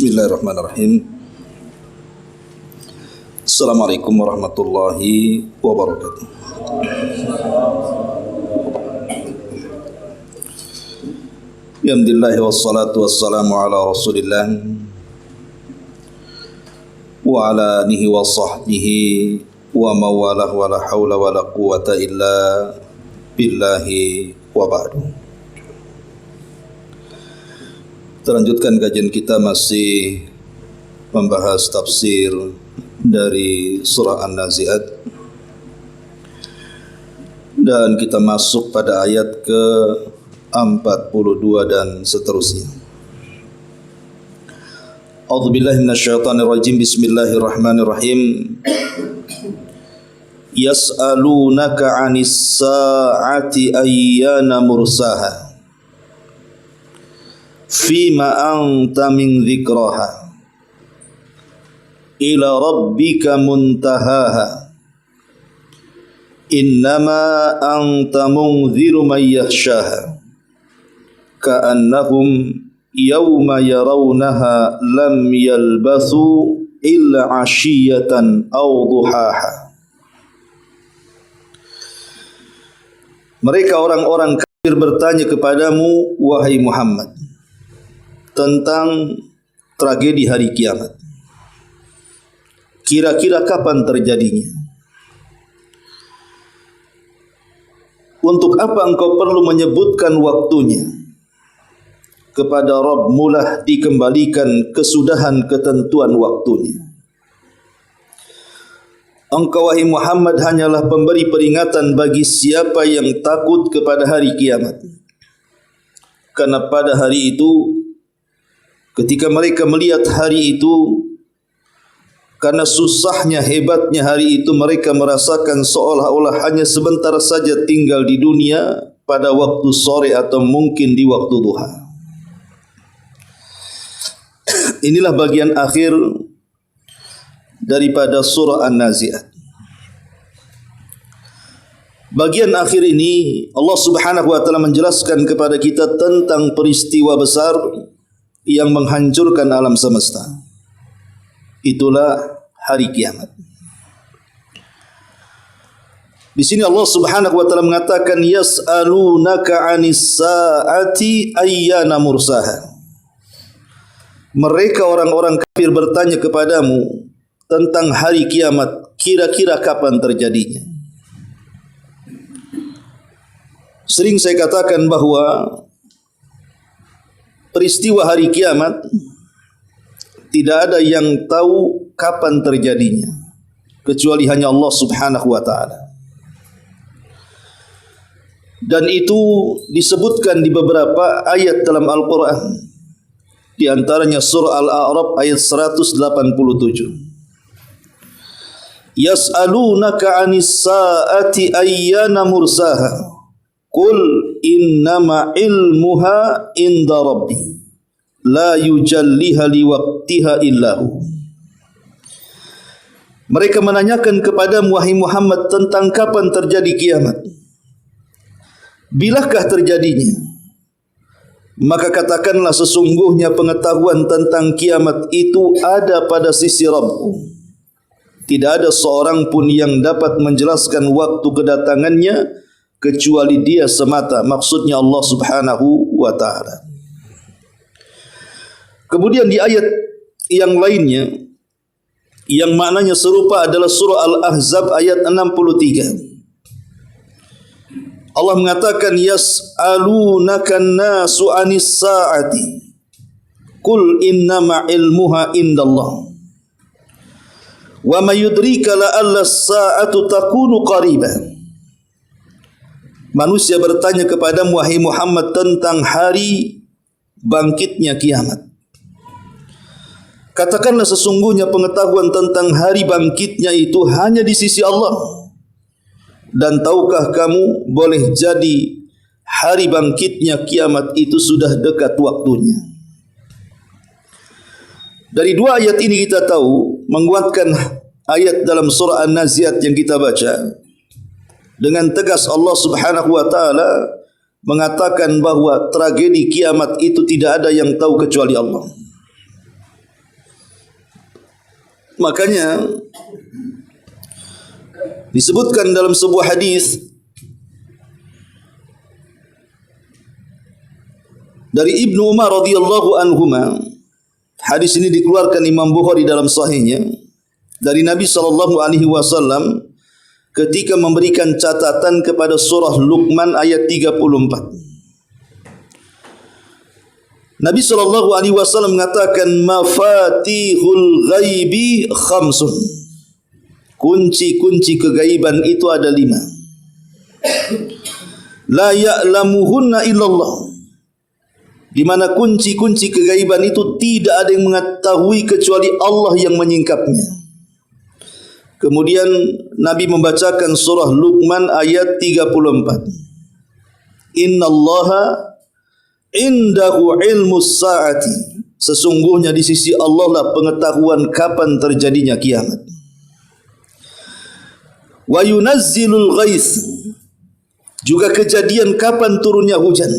Bismillahirrahmanirrahim. Assalamualaikum warahmatullahi wabarakatuh. Alhamdulillah wassalatu wassalamu ala Rasulillah wa ala alihi wa sahbihi wa mawalah wa la hawla wa la quwata illa billahi wa ba'du. Terlanjutkan kajian kita masih membahas tafsir dari surah An-Nazi'at, dan kita masuk pada ayat ke 42 dan seterusnya. A'udzubillahi minasyaitonir rajim. Bismillahirrahmanirrahim. Yas'alunaka 'anis sa'ati ayyana mursaha fima anta min dzikraha ila rabbika muntahaha innama anta munziru man yakhshaha ka'annahum yawma yarawnaha lam yalbathu illa 'ashiyatan aw duhaha. Mereka orang-orang kafir bertanya kepadamu, wahai Muhammad, tentang tragedi hari kiamat. Kira-kira kapan terjadinya? Untuk apa engkau perlu menyebutkan waktunya? Kepada Rabb-Mu lah dikembalikan kesudahan ketentuan waktunya. Engkau wahai Muhammad hanyalah pemberi peringatan bagi siapa yang takut kepada hari kiamat. Karena pada hari itu, ketika mereka melihat hari itu, karena susahnya, hebatnya hari itu, mereka merasakan seolah-olah hanya sebentar saja tinggal di dunia pada waktu sore atau mungkin di waktu duha. Inilah bagian akhir daripada surah An-Nazi'at. Bagian akhir ini Allah Subhanahu wa taala menjelaskan kepada kita tentang peristiwa besar yang menghancurkan alam semesta. Itulah hari kiamat. Di sini Allah Subhanahu wa taala mengatakan yas'alunaka 'anis sa'ati ayyana mursaha. Mereka orang-orang kafir bertanya kepadamu tentang hari kiamat, kira-kira kapan terjadinya. Sering saya katakan bahwa peristiwa hari kiamat tidak ada yang tahu kapan terjadinya kecuali hanya Allah Subhanahu wa taala. Dan itu disebutkan di beberapa ayat dalam Al-Qur'an. Di antaranya surah Al-A'raf ayat 187. Yas'alunaka 'anis sa'ati ayyana mursaha qul innama ilmuha inda rabbi la yujalliha liwaqtiha illahu. Mereka menanyakan kepadamu wahai Muhammad tentang kapan terjadi kiamat. Bilakah terjadinya? Maka katakanlah sesungguhnya pengetahuan tentang kiamat itu ada pada sisi Rabb-Mu. Tidak ada seorang pun yang dapat menjelaskan waktu kedatangannya kecuali Dia semata, maksudnya Allah Subhanahu wa taala. Kemudian di ayat yang lainnya yang maknanya serupa adalah surah Al-Ahzab ayat 63. Allah mengatakan yas'alunaka an-nasu 'anis sa'ati qul innama ilmuha indallah wa ma yudrika la'alla as-sa'atu takunu qariban. Manusia bertanya kepadamu wahai Muhammad tentang hari bangkitnya kiamat. Katakanlah sesungguhnya pengetahuan tentang hari bangkitnya itu hanya di sisi Allah. Dan tahukah kamu boleh jadi hari bangkitnya kiamat itu sudah dekat waktunya. Dari dua ayat ini kita tahu, menguatkan ayat dalam surah An-Nazi'at yang kita baca, dengan tegas Allah Subhanahu wa taala mengatakan bahwa tragedi kiamat itu tidak ada yang tahu kecuali Allah. Makanya disebutkan dalam sebuah hadis dari Ibnu Umar radhiyallahu anhuma. Hadis ini dikeluarkan Imam Bukhari dalam sahihnya dari Nabi sallallahu alaihi wasallam ketika memberikan catatan kepada surah Luqman ayat 34. Nabi sallallahu alaihi wasallam mengatakan mafatihul ghaibi khamsun. Kunci-kunci kegaiban itu ada 5. La ya'lamuhunna illallah. Di mana kunci-kunci kegaiban itu tidak ada yang mengetahui kecuali Allah yang menyingkapnya. Kemudian Nabi membacakan surah Luqman ayat 34. Innallaha indahu ilmus sa'ati. Sesungguhnya di sisi Allah lah pengetahuan kapan terjadinya kiamat. Wa yunazzilul ghais. Juga kejadian kapan turunnya hujan.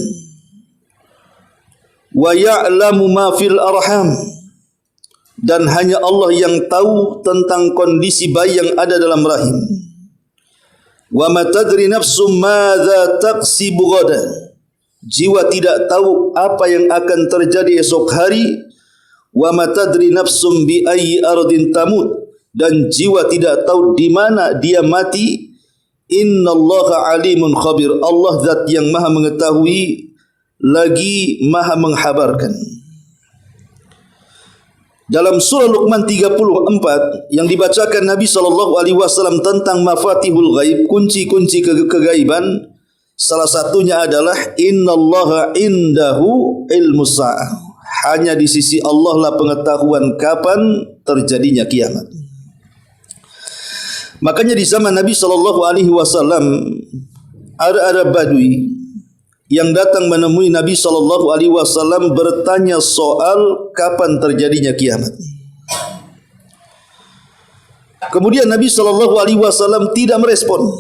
Wa ya'lamu ma fil arham. Dan hanya Allah yang tahu tentang kondisi bayi yang ada dalam rahim. Wa ma tadri nafsum madza taksibu ghadan. Jiwa tidak tahu apa yang akan terjadi esok hari. Wa ma tadri nafsum bi ayyi ardin tamut. Dan jiwa tidak tahu di mana dia mati. Innallaha alimun khabir. Allah zat yang maha mengetahui lagi maha menghabarkan. Dalam surah Luqman 34 yang dibacakan Nabi SAW tentang mafatihul ghaib, kunci-kunci kegaiban, salah satunya adalah innallaha indahu ilmus sa'ah. Hanya di sisi Allah lah pengetahuan kapan terjadinya kiamat. Makanya di zaman Nabi SAW ada Arab Badui yang datang menemui Nabi SAW bertanya soal kapan terjadinya kiamat. Kemudian Nabi SAW tidak merespon.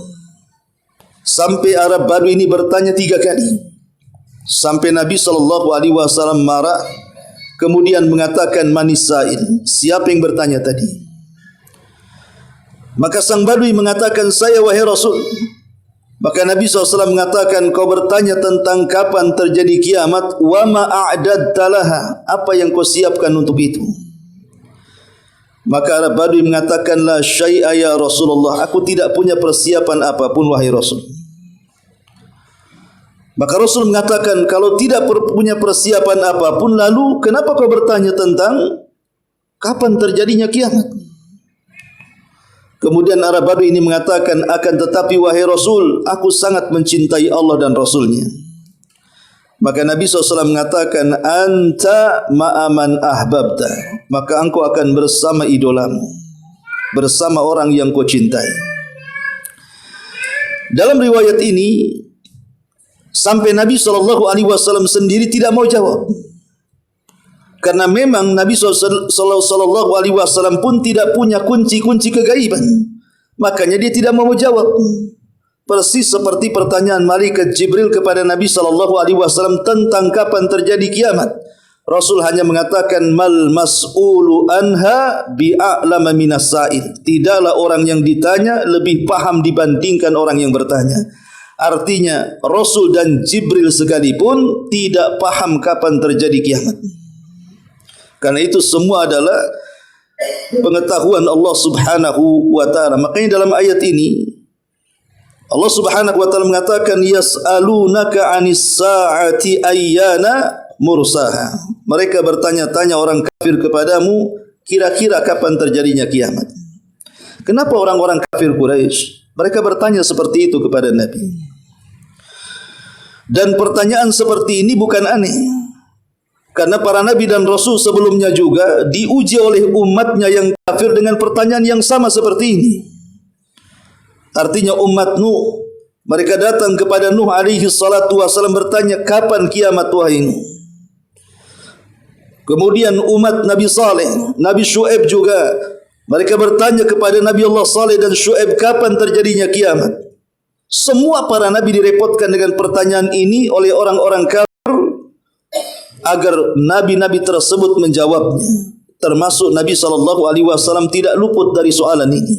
Sampai Arab Badui ini bertanya 3 kali. Sampai Nabi SAW marah. Kemudian mengatakan manisail. Siapa yang bertanya tadi? Maka sang Badui mengatakan, saya wahai Rasul. Maka Nabi SAW mengatakan, kau bertanya tentang kapan terjadi kiamat, wa ma a'dadta laha, apa yang kau siapkan untuk itu? Maka Arab Badui mengatakan, la syai'a ya Rasulullah, aku tidak punya persiapan apapun wahai Rasul. Maka Rasul mengatakan, kalau tidak punya persiapan apapun, lalu kenapa kau bertanya tentang kapan terjadinya kiamat? Kemudian Arab Badui ini mengatakan, akan tetapi wahai Rasul, aku sangat mencintai Allah dan Rasulnya. Maka Nabi SAW mengatakan, anta ma'aman ahbabta. Maka engkau akan bersama idolamu, bersama orang yang kau cintai. Dalam riwayat ini, sampai Nabi SAW sendiri tidak mau jawab. Karena memang Nabi SAW pun tidak punya kunci-kunci kegaiban. Makanya dia tidak mau jawab. Persis seperti pertanyaan malaikat Jibril kepada Nabi SAW tentang kapan terjadi kiamat. Rasul hanya mengatakan, mal mas'ulu anha bi'a'lama minas sa'il. Tidaklah orang yang ditanya lebih paham dibandingkan orang yang bertanya. Artinya Rasul dan Jibril sekalipun tidak paham kapan terjadi kiamat. Karena itu semua adalah pengetahuan Allah Subhanahu wa taala. Makanya dalam ayat ini Allah Subhanahu wa taala mengatakan, yas'alunaka 'anis sa'ati ayyana mursaha. Mereka bertanya-tanya orang kafir kepadamu, kira-kira kapan terjadinya kiamat? Kenapa orang-orang kafir Quraisy mereka bertanya seperti itu kepada Nabi? Dan pertanyaan seperti ini bukan aneh. Karena para nabi dan rasul sebelumnya juga diuji oleh umatnya yang kafir dengan pertanyaan yang sama seperti ini. Artinya umat Nuh, mereka datang kepada Nuh alaihi salatu wasallam bertanya, kapan kiamat wahai Nuh? Kemudian umat Nabi Saleh, Nabi Syuaib juga, mereka bertanya kepada Nabi Allah Saleh dan Syuaib, kapan terjadinya kiamat? Semua para nabi direpotkan dengan pertanyaan ini oleh orang-orang kafir agar nabi-nabi tersebut menjawabnya. termasuk Nabi SAW tidak luput dari soalan ini.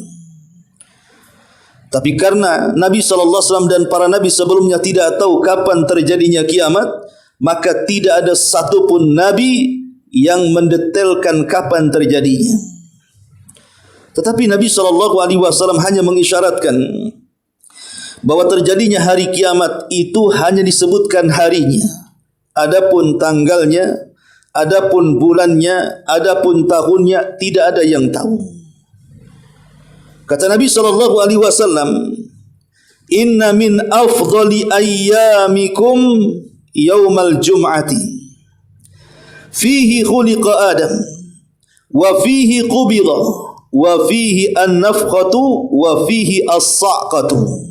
Tapi karena Nabi SAW dan para Nabi sebelumnya tidak tahu kapan terjadinya kiamat, maka tidak ada satupun Nabi yang mendetailkan kapan terjadinya. Tetapi Nabi SAW hanya mengisyaratkan bahwa terjadinya hari kiamat itu hanya disebutkan harinya. Adapun tanggalnya, adapun bulannya, adapun tahunnya, tidak ada yang tahu. Kata Nabi SAW, "Inna min afdali ayyamikum yawmal jum'ati, fihi khuliqa Adam, wa fihi qubida, wa fihi an-nafkhatu, wa fihi as-sa'qatu."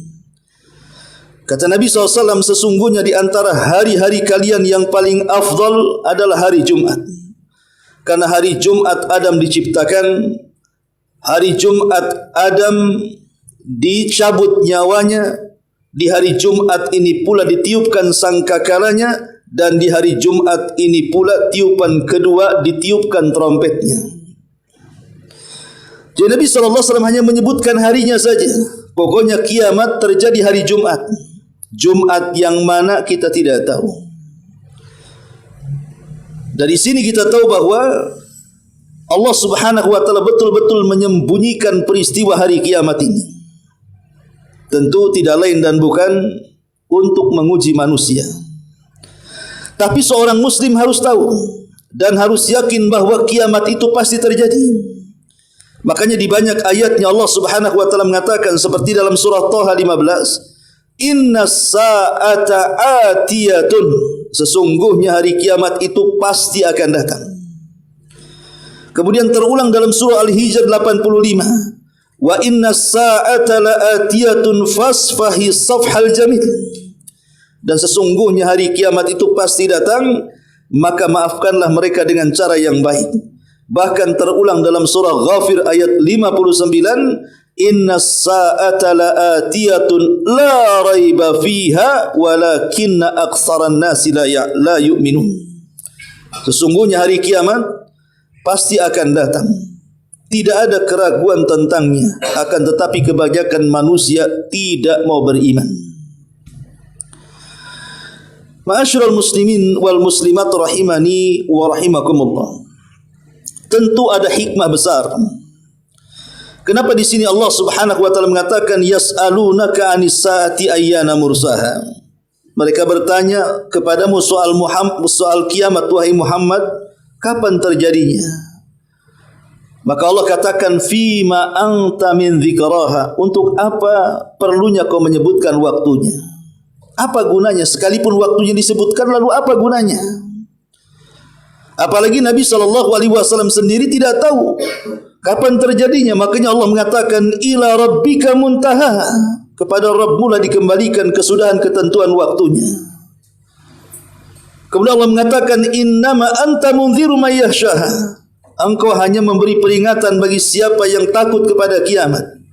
Kata Nabi SAW, sesungguhnya di antara hari-hari kalian yang paling afdal adalah hari Jumat. Karena hari Jumat Adam diciptakan, hari Jumat Adam dicabut nyawanya, di hari Jumat ini pula ditiupkan sangkakalanya, dan di hari Jumat ini pula tiupan kedua ditiupkan trompetnya. Jadi Nabi SAW hanya menyebutkan harinya saja. Pokoknya kiamat terjadi hari Jumat. Jumat yang mana kita tidak tahu. Dari sini kita tahu bahwa Allah Subhanahu wa ta'ala betul-betul menyembunyikan peristiwa hari kiamat ini. Tentu tidak lain dan bukan untuk menguji manusia. Tapi seorang muslim harus tahu dan harus yakin bahwa kiamat itu pasti terjadi. Makanya di banyak ayatnya Allah Subhanahu wa ta'ala mengatakan seperti dalam surah Taha 15, "Inna sa'ata atiyatun." Sesungguhnya hari kiamat itu pasti akan datang. Kemudian terulang dalam surah Al-Hijr 85, "Wa inna sa'ata la'atiyatun fasfahi safhal jamil." Dan sesungguhnya hari kiamat itu pasti datang, maka maafkanlah mereka dengan cara yang baik. Bahkan terulang dalam surah Ghafir ayat 59, "Inna sa'ata la'atiyatun la raiba fiha walakinna aktsaran nasi la yu'minun." Sesungguhnya hari kiamat pasti akan datang. Tidak ada keraguan tentangnya, akan tetapi kebanyakan manusia tidak mau beriman. Ma'asyiral muslimin wal muslimat rahimani wa rahimakumullah. Tentu ada hikmah besar. Kenapa di sini Allah Subhanahu wa taala mengatakan yas'alunaka 'anis saati ayyana mursaha? Mereka bertanya kepadamu soal kiamat wahai Muhammad, kapan terjadinya? Maka Allah katakan fima anta min dzikraha, untuk apa perlunya kau menyebutkan waktunya? Apa gunanya sekalipun waktunya disebutkan, lalu apa gunanya? Apalagi Nabi SAW sendiri tidak tahu kapan terjadinya. Makanya Allah mengatakan ila rabbika muntaha, kepada Rabbmu lah dikembalikan kesudahan ketentuan waktunya. Kemudian Allah mengatakan innama anta munziru may yakhshaha, engkau hanya memberi peringatan bagi siapa yang takut kepada kiamat.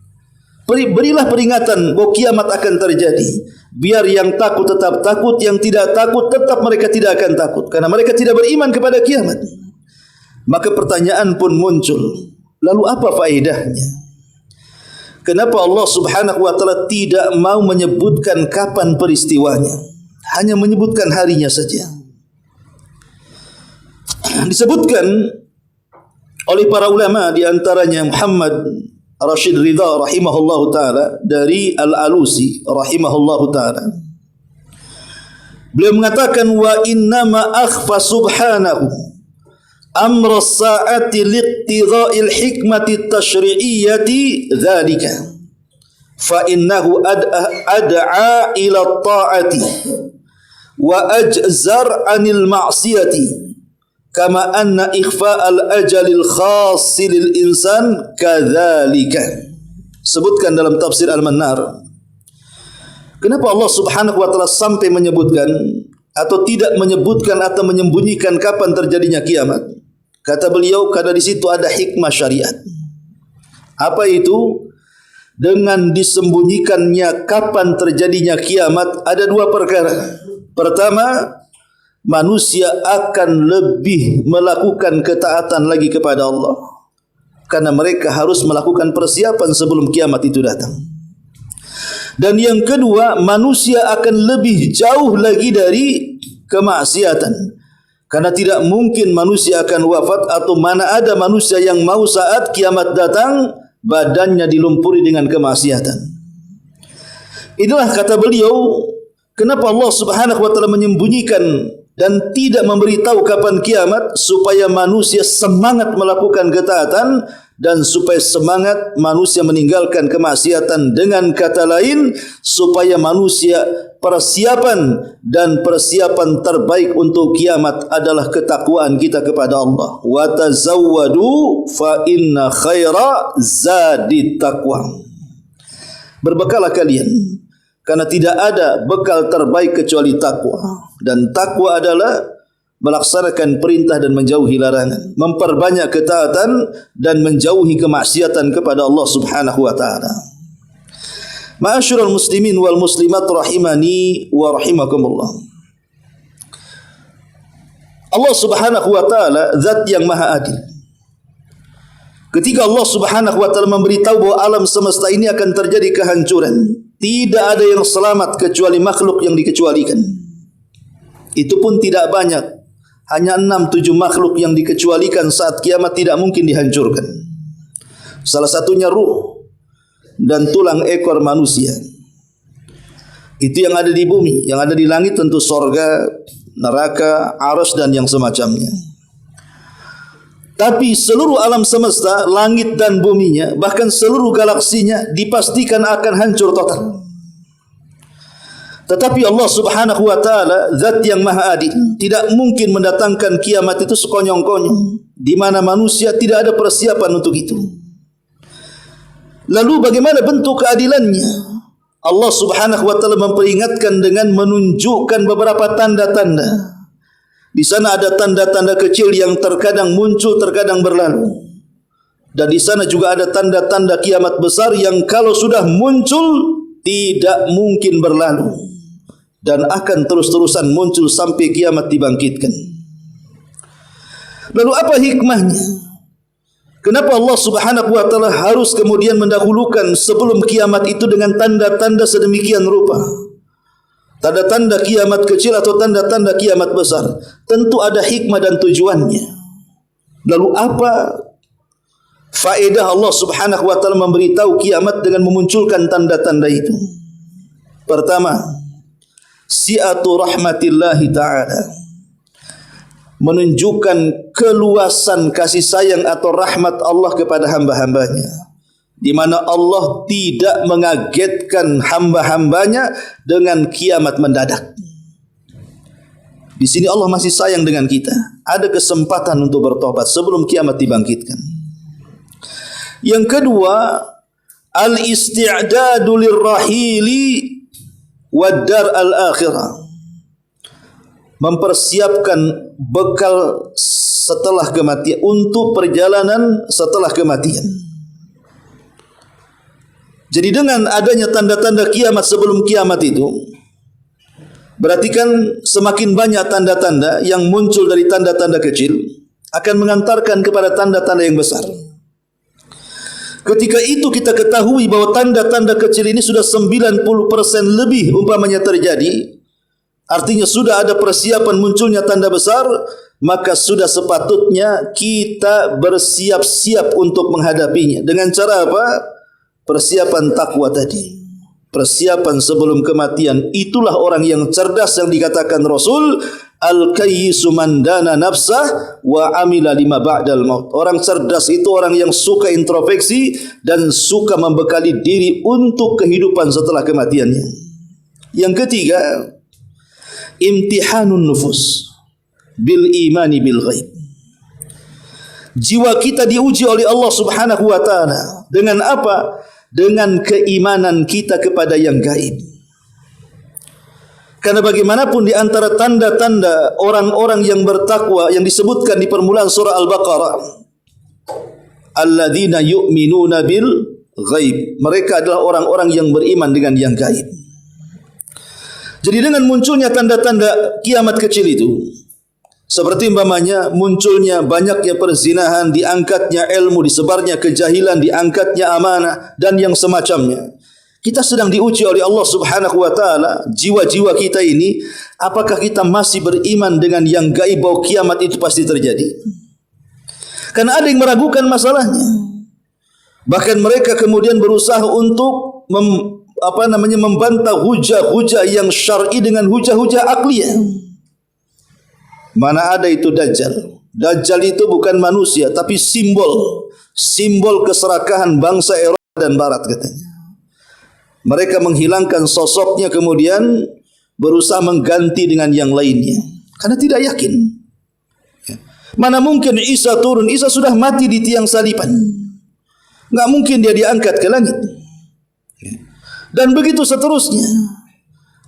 Berilah peringatan bahwa kiamat akan terjadi, biar yang takut tetap takut, yang tidak takut tetap mereka tidak akan takut, karena mereka tidak beriman kepada kiamat. Maka pertanyaan pun muncul, lalu apa faedahnya? Kenapa Allah Subhanahu wa taala tidak mau menyebutkan kapan peristiwanya, hanya menyebutkan harinya saja? Disebutkan oleh para ulama, di antaranya Muhammad Rashid Ridha rahimahullahu taala dari Al-Alusi rahimahullahu taala. Beliau mengatakan wa innama akhfa subhanahu amra as-sa'ati liqtidha'il hikmati tashri'iyyati dzalika fa innahu ad'a ila at-ta'ati wa ajzar 'anil ma'siyati kama anna ikhfa'al ajalil khassi lil insan kadzalika. Sebutkan dalam tafsir Al-Mannar, kenapa Allah Subhanahu wa taala sampai menyebutkan atau tidak menyebutkan atau menyembunyikan kapan terjadinya kiamat? Kata beliau, karena di situ ada hikmah syariat. Apa itu? Dengan disembunyikannya kapan terjadinya kiamat ada dua perkara. Pertama, manusia akan lebih melakukan ketaatan lagi kepada Allah, karena mereka harus melakukan persiapan sebelum kiamat itu datang. Dan yang kedua, manusia akan lebih jauh lagi dari kemaksiatan, karena tidak mungkin manusia akan wafat, atau mana ada manusia yang mau saat kiamat datang badannya dilumpuri dengan kemaksiatan. Inilah kata beliau, kenapa Allah Subhanahu wa taala menyembunyikan dan tidak memberitahu kapan kiamat, supaya manusia semangat melakukan ketaatan dan supaya semangat manusia meninggalkan kemaksiatan. Dengan kata lain, supaya manusia persiapan terbaik untuk kiamat adalah ketakwaan kita kepada Allah. Wa tazawwadu fa inna khaira zadit taqwa. Berbekalah kalian, karena tidak ada bekal terbaik kecuali takwa. Dan takwa adalah melaksanakan perintah dan menjauhi larangan, memperbanyak ketaatan dan menjauhi kemaksiatan kepada Allah Subhanahu wa taala. Ma'asyiral muslimin wal muslimat rahimani wa rahimakumullah. Allah Subhanahu wa taala zat yang maha adil. Ketika Allah Subhanahu wa taala memberitahu bahwa alam semesta ini akan terjadi kehancuran, tidak ada yang selamat kecuali makhluk yang dikecualikan. Itu pun tidak banyak, hanya 6-7 makhluk yang dikecualikan saat kiamat tidak mungkin dihancurkan. Salah satunya ruh dan tulang ekor manusia. Itu yang ada di bumi. Yang ada di langit tentu sorga, neraka, arsy dan yang semacamnya. Tapi seluruh alam semesta, langit dan buminya, bahkan seluruh galaksinya dipastikan akan hancur total. Tetapi Allah Subhanahu wa taala zat yang maha adil, tidak mungkin mendatangkan kiamat itu sekonyong-konyong, di mana manusia tidak ada persiapan untuk itu. Lalu bagaimana bentuk keadilannya? Allah Subhanahu wa taala memperingatkan dengan menunjukkan beberapa tanda-tanda. Di sana ada tanda-tanda kecil yang terkadang muncul, terkadang berlalu. Dan di sana juga ada tanda-tanda kiamat besar yang kalau sudah muncul tidak mungkin berlalu dan akan terus-terusan muncul sampai kiamat dibangkitkan. Lalu apa hikmahnya? Kenapa Allah Subhanahu wa taala harus kemudian mendahulukan sebelum kiamat itu dengan tanda-tanda sedemikian rupa? Tanda-tanda kiamat kecil atau tanda-tanda kiamat besar, tentu ada hikmah dan tujuannya. Lalu apa faedah Allah Subhanahu wa taala memberitahu kiamat dengan memunculkan tanda-tanda itu? Pertama, si'atu rahmatillahi ta'ala, menunjukkan keluasan kasih sayang atau rahmat Allah kepada hamba-hambanya, di mana Allah tidak mengagetkan hamba-hambanya dengan kiamat mendadak. Di sini Allah masih sayang dengan kita. Ada kesempatan untuk bertobat sebelum kiamat dibangkitkan. Yang kedua, al-isti'dadu lirrahili wad-dar al-akhirah, mempersiapkan bekal setelah kematian, untuk perjalanan setelah kematian. Jadi dengan adanya tanda-tanda kiamat sebelum kiamat itu, berarti kan semakin banyak tanda-tanda yang muncul dari tanda-tanda kecil akan mengantarkan kepada tanda-tanda yang besar. Ketika itu kita ketahui bahwa tanda-tanda kecil ini sudah 90% lebih umpamanya terjadi, artinya sudah ada persiapan munculnya tanda besar, maka sudah sepatutnya kita bersiap-siap untuk menghadapinya. Dengan cara apa? Persiapan takwa tadi, persiapan sebelum kematian. Itulah orang yang cerdas yang dikatakan Rasul, al-kayyisu man dana nafsah wa amila lima ba'dal maut. Orang cerdas itu orang yang suka introspeksi dan suka membekali diri untuk kehidupan setelah kematiannya. Yang ketiga, imtihanun nufus bil imani bil ghaib. Jiwa kita diuji oleh Allah Subhanahu wa taala dengan apa? Dengan keimanan kita kepada yang gaib. Karena bagaimanapun di antara tanda-tanda orang-orang yang bertakwa yang disebutkan di permulaan surah Al-Baqarah, alladzina yu'minuna bil ghaib, mereka adalah orang-orang yang beriman dengan yang gaib. Jadi dengan munculnya tanda-tanda kiamat kecil itu, seperti umpamanya munculnya banyaknya perzinahan, diangkatnya ilmu, disebarnya kejahilan, diangkatnya amanah dan yang semacamnya. Kita sedang diuji oleh Allah Subhanahu wa taala, jiwa-jiwa kita ini, apakah kita masih beriman dengan yang gaib bahwa kiamat itu pasti terjadi? Karena ada yang meragukan masalahnya. Bahkan mereka kemudian berusaha untuk membantah hujah-hujah yang syar'i dengan hujah-hujah akliyah. Mana ada itu Dajjal? Dajjal itu bukan manusia, tapi simbol keserakahan bangsa Eropa dan Barat katanya. Mereka menghilangkan sosoknya kemudian berusaha mengganti dengan yang lainnya karena tidak yakin. Mana mungkin Isa turun? Isa sudah mati di tiang saliban. Enggak mungkin dia diangkat ke langit. Dan begitu seterusnya.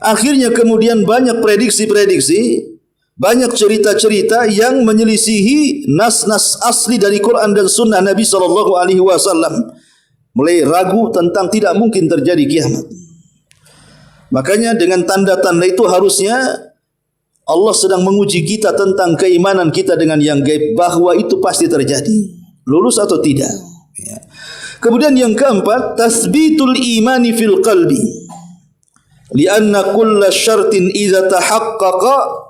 Akhirnya kemudian banyak prediksi-prediksi, banyak cerita-cerita yang menyelisihi nas-nas asli dari Quran dan Sunnah Nabi SAW. Mulai ragu tentang tidak mungkin terjadi kiamat. Makanya dengan tanda-tanda itu harusnya Allah sedang menguji kita tentang keimanan kita dengan yang gaib, bahwa itu pasti terjadi, lulus atau tidak. Kemudian yang keempat, tasbitul imani fil qalbi, lianna kulla syartin idza tahaqqaqa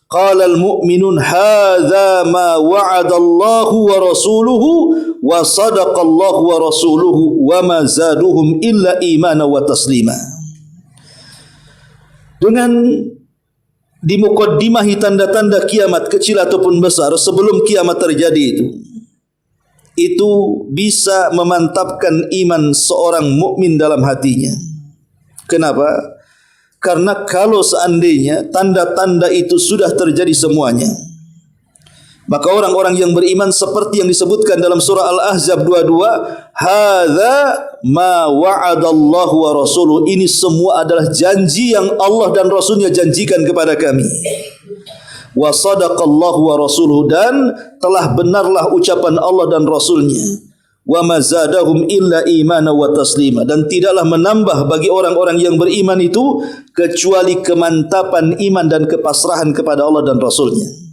qala al-mu'minun hadza ma wa'ada Allah wa rasuluhu wa sadaqa Allah wa rasuluhu wa ma zaduhum illa imana wa taslima. Dengan dimukaddimahi tanda-tanda kiamat kecil ataupun besar sebelum kiamat terjadi itu bisa memantapkan iman seorang mukmin dalam hatinya. Kenapa? Karena kalau seandainya tanda-tanda itu sudah terjadi semuanya, maka orang-orang yang beriman seperti yang disebutkan dalam surah Al-Ahzab 22, hadza ma wa'adallahu wa rasuluhu, ini semua adalah janji yang Allah dan Rasulnya janjikan kepada kami. Wa sadaqallahu wa rasuluhu, dan telah benarlah ucapan Allah dan Rasulnya. Wa ma zadahum illa imana wa taslima, dan tidaklah menambah bagi orang-orang yang beriman itu kecuali kemantapan iman dan kepasrahan kepada Allah dan Rasulnya.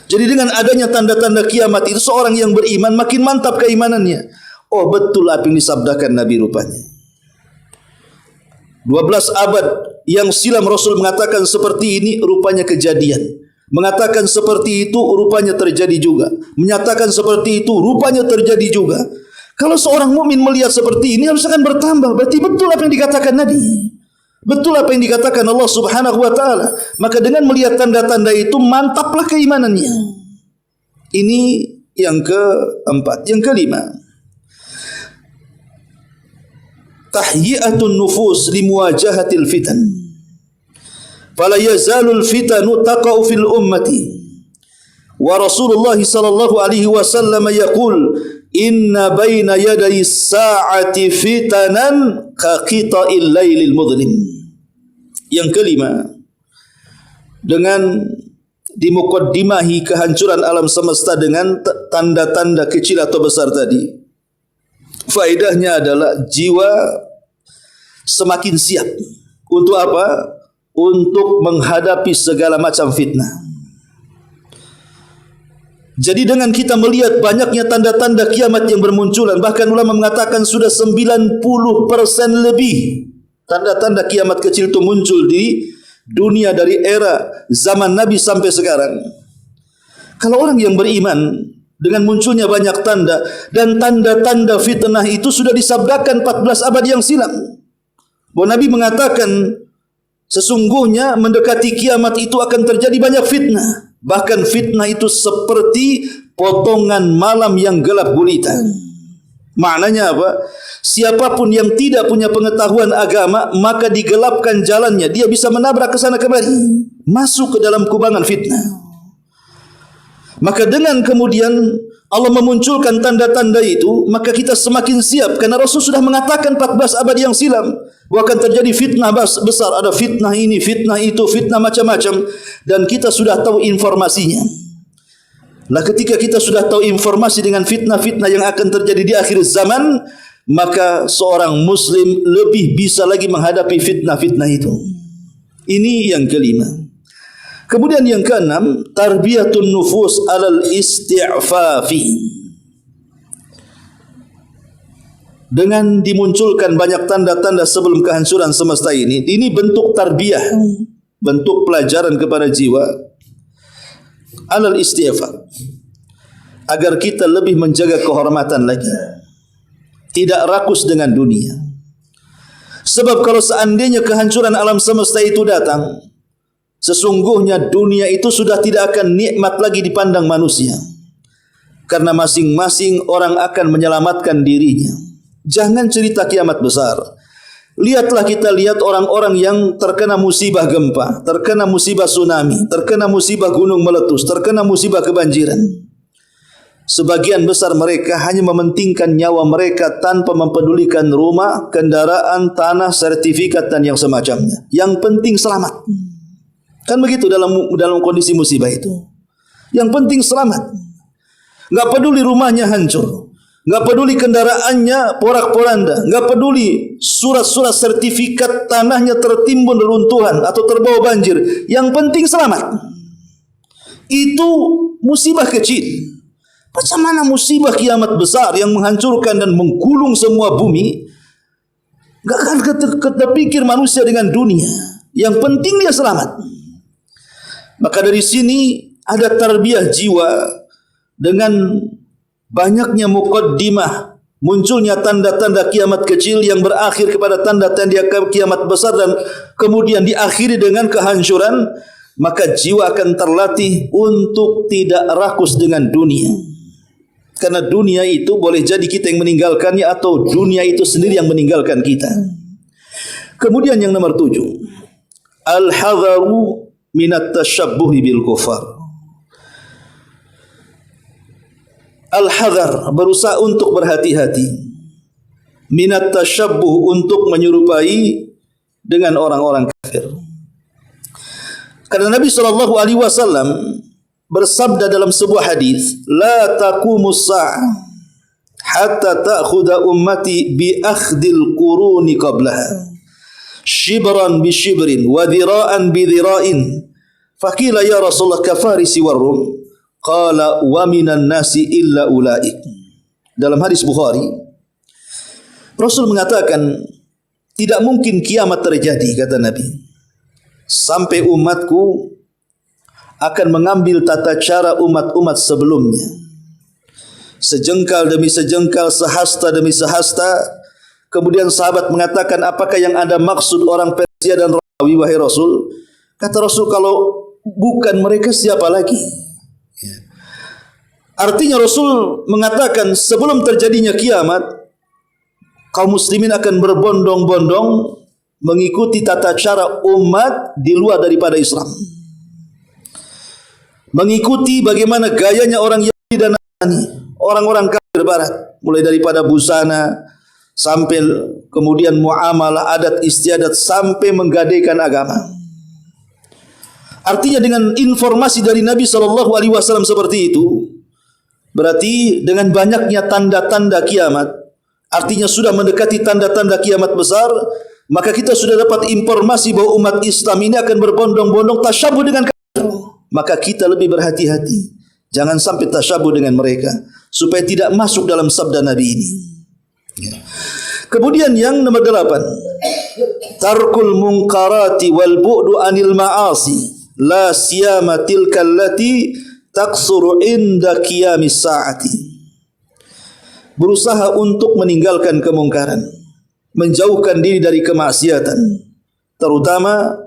Jadi dengan adanya tanda-tanda kiamat itu, seorang yang beriman makin mantap keimanannya. Oh, betul apa yang disabdakan Nabi rupanya. 12 abad yang silam Rasul mengatakan seperti ini, rupanya kejadian. Mengatakan seperti itu, rupanya terjadi juga. Menyatakan seperti itu, rupanya terjadi juga. Kalau seorang mukmin melihat seperti ini, harus akan bertambah. Berarti betul apa yang dikatakan Nabi. Betul apa yang dikatakan Allah Subhanahu wa taala. Maka dengan melihat tanda-tanda itu, mantaplah keimanannya. Ini yang keempat. Yang kelima, tahyi'atun nufus limuwajahatil fitan. Fala yazalul fitanu taqa'u fil ummati. Wa Rasulullah sallallahu alaihi wasallam yaqul, inna baina yaday sa'ati fitanan ka qita'il lailil mudlim. Yang kelima, dengan dimukaddimahi kehancuran alam semesta dengan tanda-tanda kecil atau besar tadi, faedahnya adalah jiwa semakin siap untuk apa? Untuk menghadapi segala macam fitnah. Jadi dengan kita melihat banyaknya tanda-tanda kiamat yang bermunculan, bahkan ulama mengatakan sudah 90% lebih tanda-tanda kiamat kecil itu muncul di dunia dari era zaman Nabi sampai sekarang. Kalau orang yang beriman dengan munculnya banyak tanda, dan tanda-tanda fitnah itu sudah disabdakan 14 abad yang silam, bahwa Nabi mengatakan sesungguhnya mendekati kiamat itu akan terjadi banyak fitnah. Bahkan fitnah itu seperti potongan malam yang gelap gulita. Maknanya apa? Siapapun yang tidak punya pengetahuan agama, maka digelapkan jalannya. Dia bisa menabrak ke sana kemari, masuk ke dalam kubangan fitnah. Maka dengan kemudian Allah memunculkan tanda-tanda itu, maka kita semakin siap. Karena Rasul sudah mengatakan 14 abad yang silam bahwa akan terjadi fitnah besar. Ada fitnah ini, fitnah itu, fitnah macam-macam. Dan kita sudah tahu informasinya. Nah, ketika kita sudah tahu informasi dengan fitnah-fitnah yang akan terjadi di akhir zaman, maka seorang muslim lebih bisa lagi menghadapi fitnah-fitnah itu. Ini yang kelima. Kemudian yang keenam, tarbiyatun nufus alal isti'fafi. Dengan dimunculkan banyak tanda-tanda sebelum kehancuran semesta ini bentuk tarbiyah, bentuk pelajaran kepada jiwa alal isti'faf, agar kita lebih menjaga kehormatan lagi, tidak rakus dengan dunia. Sebab kalau seandainya kehancuran alam semesta itu datang, sesungguhnya dunia itu sudah tidak akan nikmat lagi dipandang manusia, karena masing-masing orang akan menyelamatkan dirinya. Jangan cerita kiamat besar. Lihatlah, kita lihat orang-orang yang terkena musibah gempa, terkena musibah tsunami, terkena musibah gunung meletus, terkena musibah kebanjiran. Sebagian besar mereka hanya mementingkan nyawa mereka tanpa mempedulikan rumah, kendaraan, tanah, sertifikat dan yang semacamnya. Yang penting selamat. Kan begitu dalam kondisi musibah itu. Yang penting selamat. Enggak peduli rumahnya hancur, enggak peduli kendaraannya porak-poranda, enggak peduli surat-surat sertifikat tanahnya tertimbun reruntuhan atau terbawa banjir. Yang penting selamat. Itu musibah kecil. Macam mana musibah kiamat besar yang menghancurkan dan menggulung semua bumi? Enggak akan terpikir manusia dengan dunia. Yang penting dia selamat. Maka dari sini ada tarbiyah jiwa dengan banyaknya muqaddimah, munculnya tanda-tanda kiamat kecil yang berakhir kepada tanda-tanda kiamat besar dan kemudian diakhiri dengan kehancuran. Maka jiwa akan terlatih untuk tidak rakus dengan dunia, karena dunia itu boleh jadi kita yang meninggalkannya atau dunia itu sendiri yang meninggalkan kita. Kemudian yang nomor 7, al-hadharu minat tashabbuhi bil kufar. Al-hadhar, berusaha untuk berhati-hati. Minat tashabbuh, untuk menyerupai dengan orang-orang kafir. Karena Nabi SAW bersabda dalam sebuah hadis, la taqumus sa'ah hatta ta'khudha ummati bi akhdil quruni qablaha, shibran bi shibrin wa dhira'an bi dhira'in. Faqila ya Rasulullah kafarisi warrum, qala wa minan nasi illa ulaik. Dalam hadis Bukhari, Rasul mengatakan tidak mungkin kiamat terjadi, kata Nabi, sampai umatku akan mengambil tata cara umat-umat sebelumnya, sejengkal demi sejengkal, sehasta demi sehasta. Kemudian sahabat mengatakan, apakah yang Anda maksud orang Persia dan Romawi, wahai Rasul? Kata Rasul, kalau bukan mereka siapa lagi? Artinya Rasul mengatakan sebelum terjadinya kiamat, kaum muslimin akan berbondong-bondong mengikuti tata cara umat di luar daripada Islam, mengikuti bagaimana gayanya orang Yahudi dan Nasrani, orang-orang kafir barat, mulai daripada busana sampai kemudian muamalah, adat istiadat, sampai menggadaikan agama. Artinya dengan informasi dari Nabi SAW seperti itu, berarti dengan banyaknya tanda-tanda kiamat, artinya sudah mendekati tanda-tanda kiamat besar, maka kita sudah dapat informasi bahwa umat Islam ini akan berbondong-bondong tasyabuh dengan kafir. Maka kita lebih berhati-hati, jangan sampai tasyabuh dengan mereka, supaya tidak masuk dalam sabda Nabi ini. Kemudian yang nomor 8, tarkul munkarati wal bu'du anil ma'asi, la siyama tilka allati taksuru inda qiyamis sa'ati. Berusaha untuk meninggalkan kemungkaran, menjauhkan diri dari kemaksiatan, terutama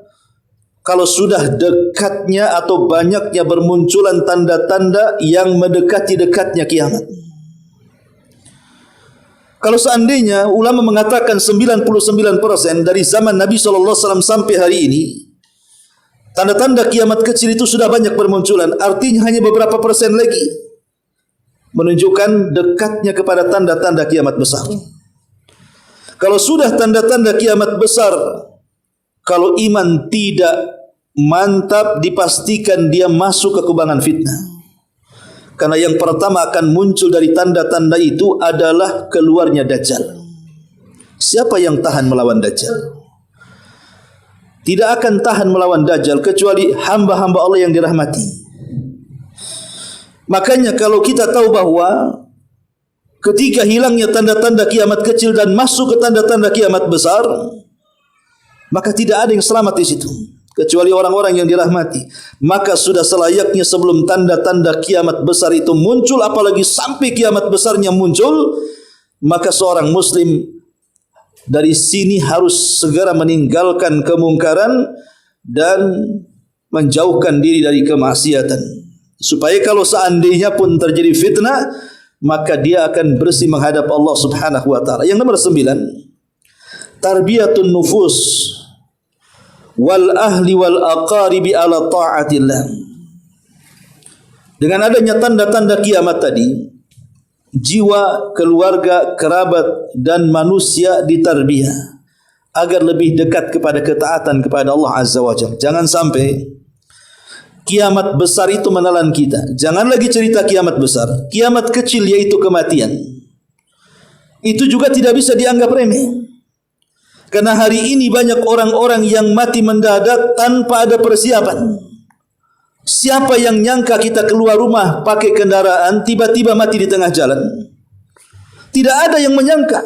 kalau sudah dekatnya atau banyaknya bermunculan tanda-tanda yang mendekati dekatnya kiamat. Kalau seandainya ulama mengatakan 99% dari zaman Nabi SAW sampai hari ini, tanda-tanda kiamat kecil itu sudah banyak bermunculan, artinya hanya beberapa persen lagi menunjukkan dekatnya kepada tanda-tanda kiamat besar. Kalau sudah tanda-tanda kiamat besar, kalau iman tidak mantap, dipastikan dia masuk ke kubangan fitnah. Karena yang pertama akan muncul dari tanda-tanda itu adalah keluarnya Dajjal. Siapa yang tahan melawan Dajjal? tidak akan tahan melawan Dajjal kecuali hamba-hamba Allah yang dirahmati. Makanya kalau kita tahu bahwa ketika hilangnya tanda-tanda kiamat kecil dan masuk ke tanda-tanda kiamat besar, maka tidak ada yang selamat di situ kecuali orang-orang yang dirahmati. Maka sudah selayaknya sebelum tanda-tanda kiamat besar itu muncul, apalagi sampai kiamat besarnya muncul, maka seorang muslim dari sini harus segera meninggalkan kemungkaran dan menjauhkan diri dari kemaksiatan, supaya kalau seandainya pun terjadi fitnah, maka dia akan bersih menghadap Allah Subhanahu wa taala. Yang nomor 9, tarbiyatun nufus wal ahli wal aqaribi ala ta'atillah. Dengan adanya tanda-tanda kiamat tadi, jiwa, keluarga, kerabat dan manusia ditarbiyah agar lebih dekat kepada ketaatan kepada Allah Azza wa Jalla. Jangan sampai kiamat besar itu menelan kita. Jangan lagi cerita kiamat besar. Kiamat kecil yaitu kematian, itu juga tidak bisa dianggap remeh. Karena hari ini banyak orang-orang yang mati mendadak tanpa ada persiapan. Siapa yang nyangka kita keluar rumah pakai kendaraan, tiba-tiba mati di tengah jalan? Tidak ada yang menyangka.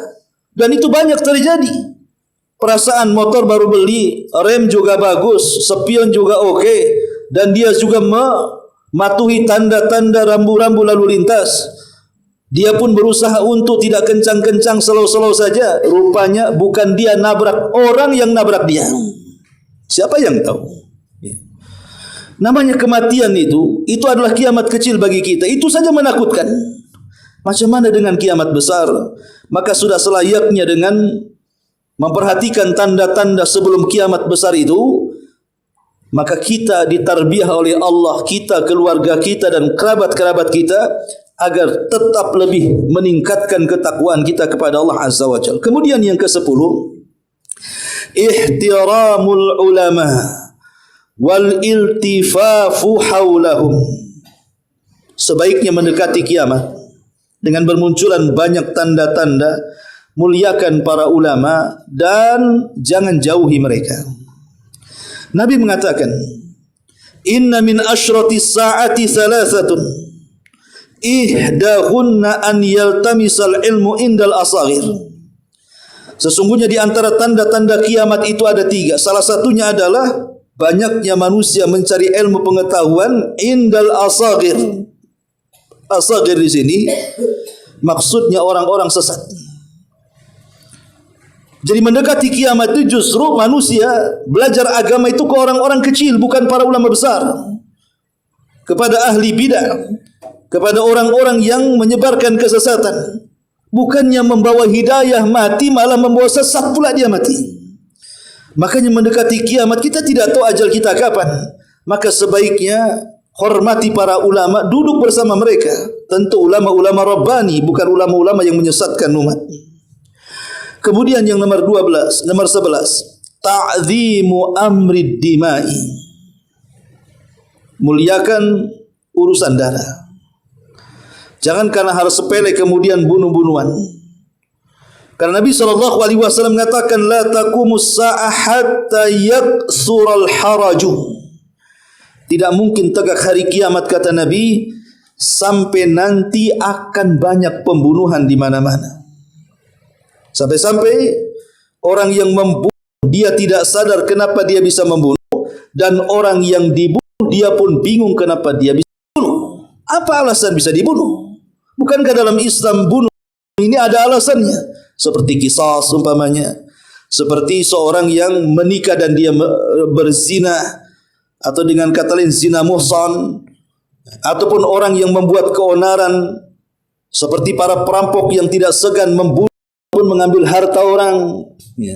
Dan itu banyak terjadi. Perasaan motor baru beli, rem juga bagus, spion juga oke, dan dia juga mematuhi tanda-tanda rambu-rambu lalu lintas. Dia pun berusaha untuk tidak kencang-kencang, slow-slow saja. Rupanya bukan dia nabrak, orang yang nabrak dia. Siapa yang tahu? Namanya kematian itu adalah kiamat kecil bagi kita. Itu saja menakutkan. Macam mana dengan kiamat besar? Maka sudah selayaknya dengan memperhatikan tanda-tanda sebelum kiamat besar itu, maka kita ditarbiyah oleh Allah, kita, keluarga kita dan kerabat-kerabat kita, agar tetap lebih meningkatkan ketakwaan kita kepada Allah Azza wa Jalla. Kemudian yang ke-10, ihtiramul ulama wal iltifafu haulahum. Sebaiknya mendekati kiamat dengan bermunculan banyak tanda-tanda, muliakan para ulama dan jangan jauhi mereka. Nabi mengatakan, inna min asyratis saati thalathatun ihdahunna an yaltamisal ilmu indal asagir. Sesungguhnya di antara tanda-tanda kiamat itu ada 3. Salah satunya adalah banyaknya manusia mencari ilmu pengetahuan indal asagir. Asagir di sini maksudnya orang-orang sesat. Jadi mendekati kiamat itu justru manusia belajar agama itu ke orang-orang kecil, bukan para ulama besar, kepada ahli bidah, kepada orang-orang yang menyebarkan kesesatan. Bukannya membawa hidayah mati, malah membawa sesat pula dia mati. Makanya mendekati kiamat kita tidak tahu ajal kita kapan. Maka sebaiknya hormati para ulama, duduk bersama mereka. Tentu ulama-ulama Rabbani, bukan ulama-ulama yang menyesatkan umat. Kemudian yang nomor 11, ta'zimu amrid dimai. Muliakan urusan darah. Jangan karena hal sepele kemudian bunuh-bunuhan. Karena Nabi SAW mengatakan, la taqumus sa'ah hatta yaksural haraju. Tidak mungkin tegak hari kiamat, kata Nabi, sampai nanti akan banyak pembunuhan di mana-mana. Sampai-sampai orang yang membunuh dia tidak sadar kenapa dia bisa membunuh, dan orang yang dibunuh dia pun bingung kenapa dia bisa dibunuh. Apa alasan bisa dibunuh? Bukankah dalam Islam bunuh ini ada alasannya? Seperti qisas umpamanya, seperti seorang yang menikah dan dia berzina, atau dengan kata lain zina muhsan, ataupun orang yang membuat keonaran seperti para perampok yang tidak segan membunuh pun mengambil harta orang, ya.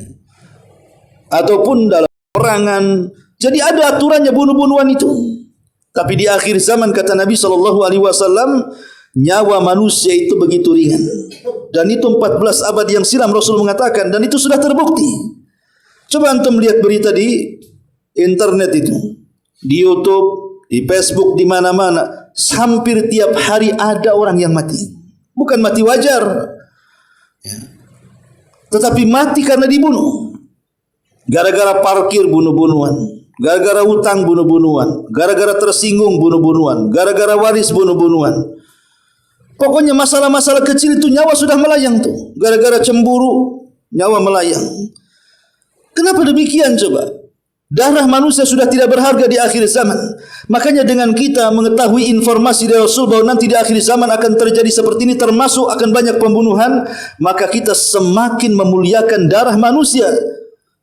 Ataupun dalam perangan. Jadi ada aturannya bunuh-bunuhan itu. Tapi di akhir zaman, kata Nabi SAW, nyawa manusia itu begitu ringan. Dan itu 14 abad yang silam Rasul mengatakan, dan itu sudah terbukti. Coba antum lihat berita di internet itu, di YouTube, di Facebook, di mana-mana. Hampir tiap hari ada orang yang mati. Bukan mati wajar, ya, tetapi mati karena dibunuh. Gara-gara parkir bunuh-bunuhan, gara-gara hutang bunuh-bunuhan, gara-gara tersinggung bunuh-bunuhan, gara-gara waris bunuh-bunuhan. Pokoknya masalah-masalah kecil itu nyawa sudah melayang tuh. Gara-gara cemburu nyawa melayang. Kenapa demikian coba? Darah manusia sudah tidak berharga di akhir zaman. Makanya dengan kita mengetahui informasi dari Rasul bahwa nanti di akhir zaman akan terjadi seperti ini, termasuk akan banyak pembunuhan, maka kita semakin memuliakan darah manusia.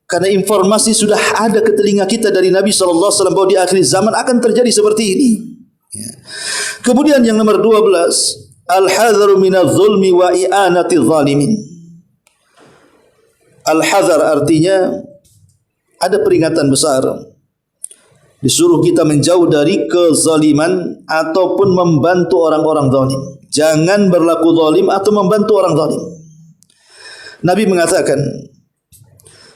Karena informasi sudah ada ke telinga kita dari Nabi SAW bahwa di akhir zaman akan terjadi seperti ini. Kemudian yang nomor 12, al-hadharu minadh zulmi wa i'anati zalimin. Al-hadhar artinya ada peringatan besar. Disuruh kita menjauh dari kezaliman ataupun membantu orang-orang zalim. Jangan berlaku zalim atau membantu orang zalim. Nabi mengatakan,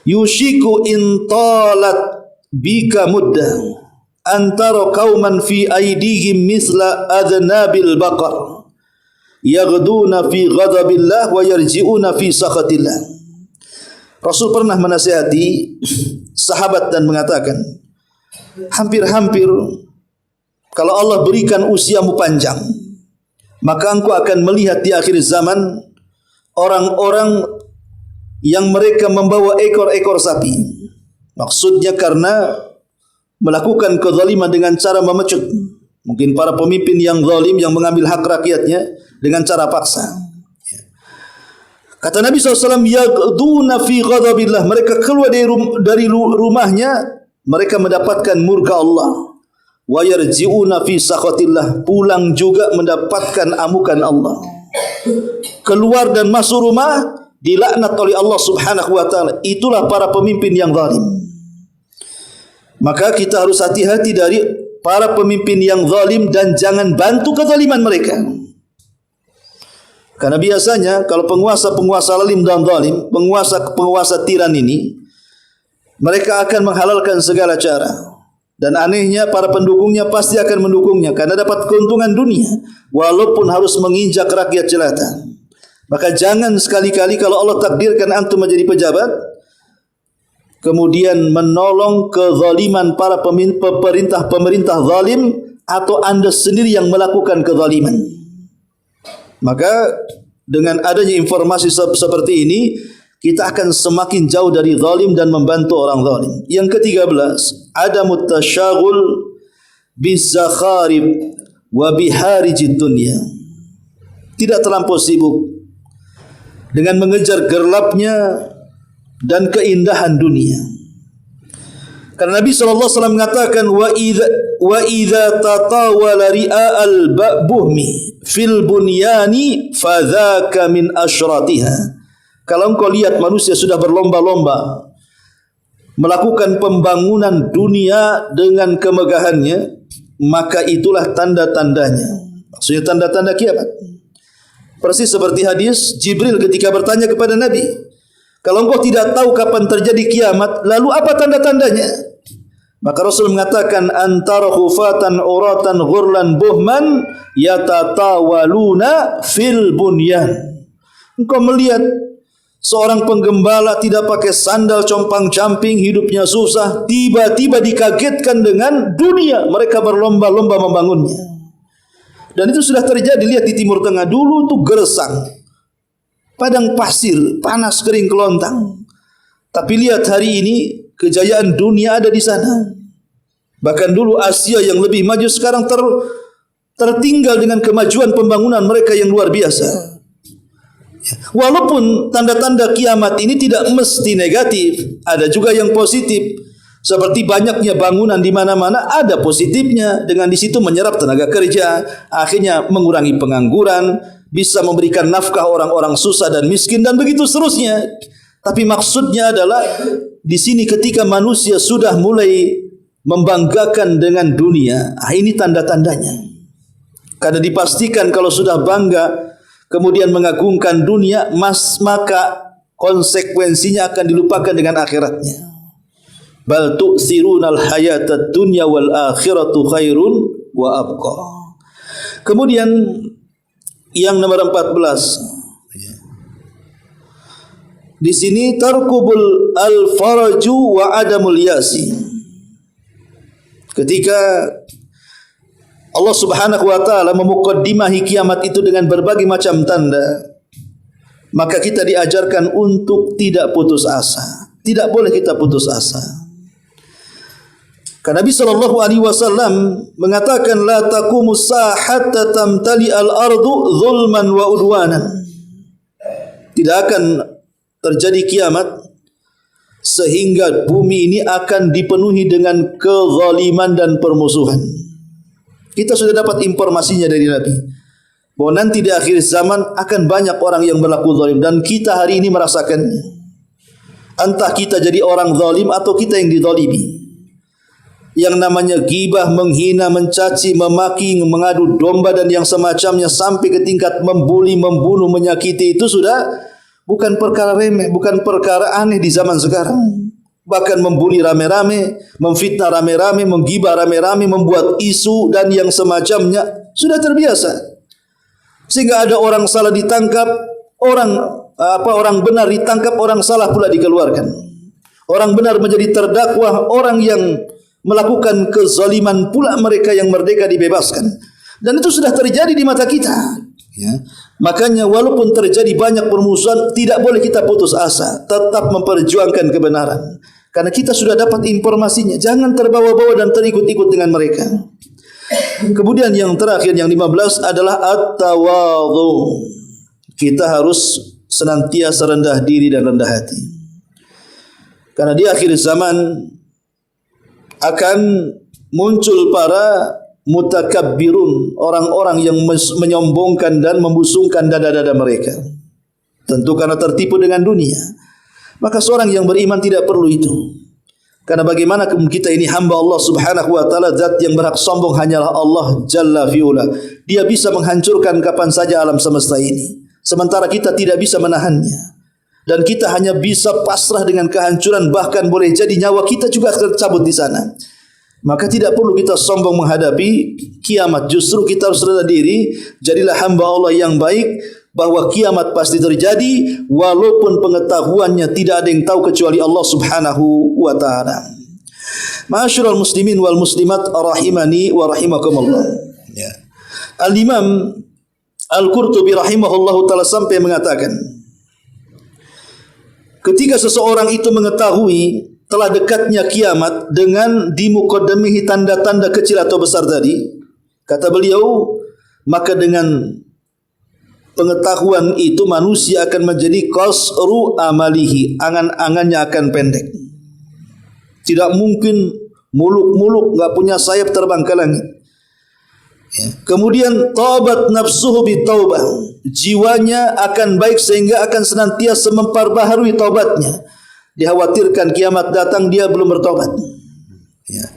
yushiku in talat bika muddah antara qauman fi aydihim misla adnabil baqar yaghduna fi ghadabillah wa yarji'una fi sakhatillah. Rasul pernah menasihati sahabat dan mengatakan, hampir-hampir kalau Allah berikan usiamu panjang, maka engkau akan melihat di akhir zaman orang-orang yang mereka membawa ekor-ekor sapi. Maksudnya karena melakukan kezaliman dengan cara memecut. Mungkin para pemimpin yang zalim yang mengambil hak rakyatnya dengan cara paksa. Kata Nabi SAW, yaghduna fi ghadabillah. Mereka keluar dari rumahnya, mereka mendapatkan murka Allah. Wa yarji'una fi sakhatillah. Pulang juga mendapatkan amukan Allah. Keluar dan masuk rumah, dilaknat oleh Allah Subhanahu wa ta'ala. Itulah para pemimpin yang zalim. Maka kita harus hati-hati dari para pemimpin yang zalim dan jangan bantu kezaliman mereka. Karena biasanya kalau penguasa-penguasa zalim dan zalim, penguasa-penguasa tiran ini, mereka akan menghalalkan segala cara. Dan anehnya para pendukungnya pasti akan mendukungnya karena dapat keuntungan dunia, walaupun harus menginjak rakyat jelata. Maka jangan sekali-kali kalau Allah takdirkan antum menjadi pejabat, kemudian menolong kezaliman para pemerintah zalim atau anda sendiri yang melakukan kezaliman. Maka dengan adanya informasi seperti ini, kita akan semakin jauh dari zalim dan membantu orang zalim. Yang ke-13, adamut tasyaghul bizakharib wa biharijid dunya. Tidak terlampau sibuk dengan mengejar gelapnya dan keindahan dunia. Karena Nabi SAW mengatakan, wa idza tatawala ri'al buhmi fil bunyani fadzaka min asyratiha. Kalau engkau lihat manusia sudah berlomba-lomba melakukan pembangunan dunia dengan kemegahannya, maka itulah tanda-tandanya. Maksudnya tanda-tanda kiamat. Persis seperti hadis Jibril ketika bertanya kepada Nabi, kalau engkau tidak tahu kapan terjadi kiamat, lalu apa tanda-tandanya? Maka Rasul mengatakan, antara khufatan uratan ghurlan buhman yatatawaluna fil bunyan. Engkau melihat seorang penggembala tidak pakai sandal, compang-camping, hidupnya susah, tiba-tiba dikagetkan dengan dunia, mereka berlomba-lomba membangunnya. Dan itu sudah terjadi. Lihat di Timur Tengah dulu itu gersang, padang pasir, panas kering kelontang. Tapi lihat hari ini kejayaan dunia ada di sana. Bahkan dulu Asia yang lebih maju sekarang tertinggal dengan kemajuan pembangunan mereka yang luar biasa. Walaupun tanda-tanda kiamat ini tidak mesti negatif, ada juga yang positif. Seperti banyaknya bangunan di mana-mana, ada positifnya. Dengan di situ menyerap tenaga kerja, akhirnya mengurangi pengangguran, bisa memberikan nafkah orang-orang susah dan miskin dan begitu seterusnya. Tapi maksudnya adalah di sini ketika manusia sudah mulai membanggakan dengan dunia, ini tanda-tandanya. Karena dipastikan kalau sudah bangga kemudian mengagungkan dunia, maka konsekuensinya akan dilupakan dengan akhiratnya. Bal tu'sirunal hayatad dunya wal akhiratu khairun wa abqa. Kemudian yang nomor 14, Di sini tarkubul al-faraju wa adamul yasi. Ketika Allah Subhanahu wa taala memukaddimahi kiamat itu dengan berbagai macam tanda, maka kita diajarkan untuk tidak putus asa. Tidak boleh kita putus asa. Karena Nabi sallallahu alaihi wasallam mengatakan la taqumus hatta tamtali al-ardu zulman wa udwanan. Tidak akan terjadi kiamat sehingga bumi ini akan dipenuhi dengan kezaliman dan permusuhan. Kita sudah dapat informasinya dari Nabi bahwa nanti di akhir zaman akan banyak orang yang berlaku zalim, dan kita hari ini merasakannya. Entah kita jadi orang zalim atau kita yang dizalimi. Yang namanya ghibah, menghina, mencaci, memaki, mengadu domba dan yang semacamnya sampai ke tingkat membuli, membunuh, menyakiti, itu sudah bukan perkara remeh, bukan perkara aneh di zaman sekarang. Bahkan membuli rame-rame, memfitnah rame-rame, menggibah rame-rame, membuat isu dan yang semacamnya sudah terbiasa. Sehingga ada orang salah ditangkap, orang benar ditangkap, orang salah pula dikeluarkan. Orang benar menjadi terdakwa, orang yang melakukan kezaliman pula mereka yang merdeka dibebaskan. Dan itu sudah terjadi di mata kita. Ya. Makanya walaupun terjadi banyak permusuhan, tidak boleh kita putus asa, tetap memperjuangkan kebenaran. Karena kita sudah dapat informasinya, jangan terbawa-bawa dan terikut-ikut dengan mereka. Kemudian yang terakhir, yang 15 adalah at-tawadhu. Kita harus senantiasa rendah diri dan rendah hati. Karena di akhir zaman akan muncul para mutakabbirun, orang-orang yang menyombongkan dan membusungkan dada-dada mereka. Tentu karena tertipu dengan dunia. Maka seorang yang beriman tidak perlu itu. Karena bagaimana kita ini hamba Allah Subhanahu wa taala, zat yang berhak sombong hanyalah Allah Jalla fi'ula. Dia bisa menghancurkan kapan saja alam semesta ini, sementara kita tidak bisa menahannya. Dan kita hanya bisa pasrah dengan kehancuran, bahkan boleh jadi nyawa kita juga tercabut di sana. Maka tidak perlu kita sombong menghadapi kiamat. Justru kita harus rendah diri. Jadilah hamba Allah yang baik, bahwa kiamat pasti terjadi, walaupun pengetahuannya tidak ada yang tahu kecuali Allah Subhanahu wa taala. Ma'asyiral muslimin wal muslimat rahimani wa rahimakumullah. Ya. Al-Imam Al-Qurtubi rahimahullahu taala sampai mengatakan, ketika seseorang itu mengetahui telah dekatnya kiamat dengan dimuqaddamihi tanda-tanda kecil atau besar tadi, kata beliau, maka dengan pengetahuan itu manusia akan menjadi qasru amalihi, angan-angannya akan pendek. Tidak mungkin muluk-muluk, enggak punya sayap terbang ke langit. Ya. Kemudian taubat nafsuhu bitaubah, jiwanya akan baik sehingga akan senantiasa memperbaharui taubatnya. Dikhawatirkan kiamat datang dia belum bertobat. Ya.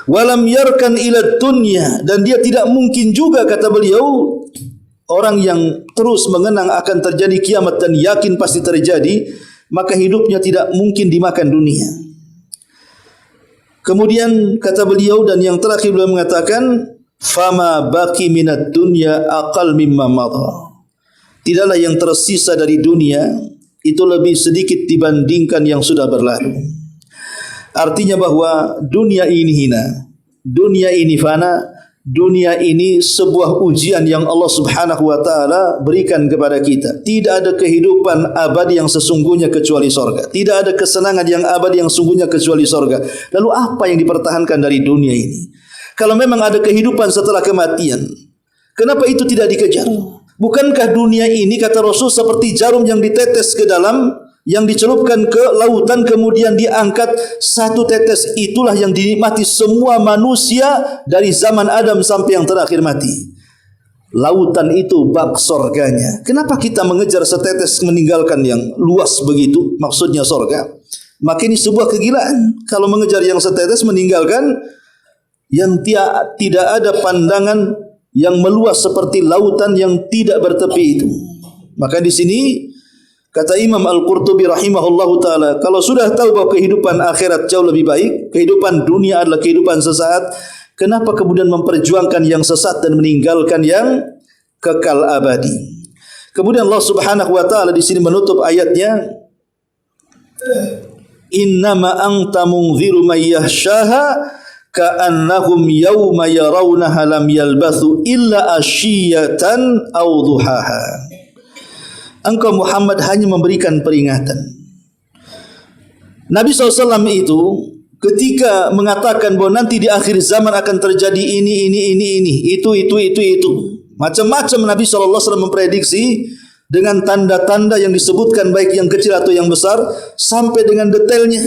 Walam yarkan ila dunya, dan dia tidak mungkin juga, kata beliau, orang yang terus mengenang akan terjadi kiamat dan yakin pasti terjadi, maka hidupnya tidak mungkin dimakan dunia. Kemudian kata beliau, dan yang terakhir beliau mengatakan, fama baki minad dunya aqal mimma madha. Tidaklah yang tersisa dari dunia itu lebih sedikit dibandingkan yang sudah berlalu. Artinya bahwa dunia ini hina, dunia ini fana, dunia ini sebuah ujian yang Allah Subhanahu wa taala berikan kepada kita. Tidak ada kehidupan abadi yang sesungguhnya kecuali sorga. Tidak ada kesenangan yang abadi yang sesungguhnya kecuali sorga. Lalu apa yang dipertahankan dari dunia ini? Kalau memang ada kehidupan setelah kematian, kenapa itu tidak dikejar? Bukankah dunia ini, kata Rasul, seperti jarum yang ditetes ke dalam, yang dicelupkan ke lautan, kemudian diangkat satu tetes, itulah yang dinikmati semua manusia dari zaman Adam sampai yang terakhir mati. Lautan itu bak sorganya. Kenapa kita mengejar setetes meninggalkan yang luas begitu, maksudnya sorga? Maka ini sebuah kegilaan. Kalau mengejar yang setetes meninggalkan yang tidak ada pandangan yang meluas seperti lautan yang tidak bertepi itu. Maka di sini kata Imam Al-Qurtubi rahimahullahu taala, kalau sudah tahu bahwa kehidupan akhirat jauh lebih baik, kehidupan dunia adalah kehidupan sesaat, kenapa kemudian memperjuangkan yang sesat dan meninggalkan yang kekal abadi? Kemudian Allah Subhanahu wa taala di sini menutup ayatnya innama anta munziru may yahshaha ka'annahum yawma yarawnaha lam yalbathu illa ashiyatan aw duhaha. Engkau Muhammad hanya memberikan peringatan. Nabi SAW itu ketika mengatakan bahwa nanti di akhir zaman akan terjadi ini, itu. Macam-macam Nabi SAW memprediksi dengan tanda-tanda yang disebutkan baik yang kecil atau yang besar sampai dengan detailnya.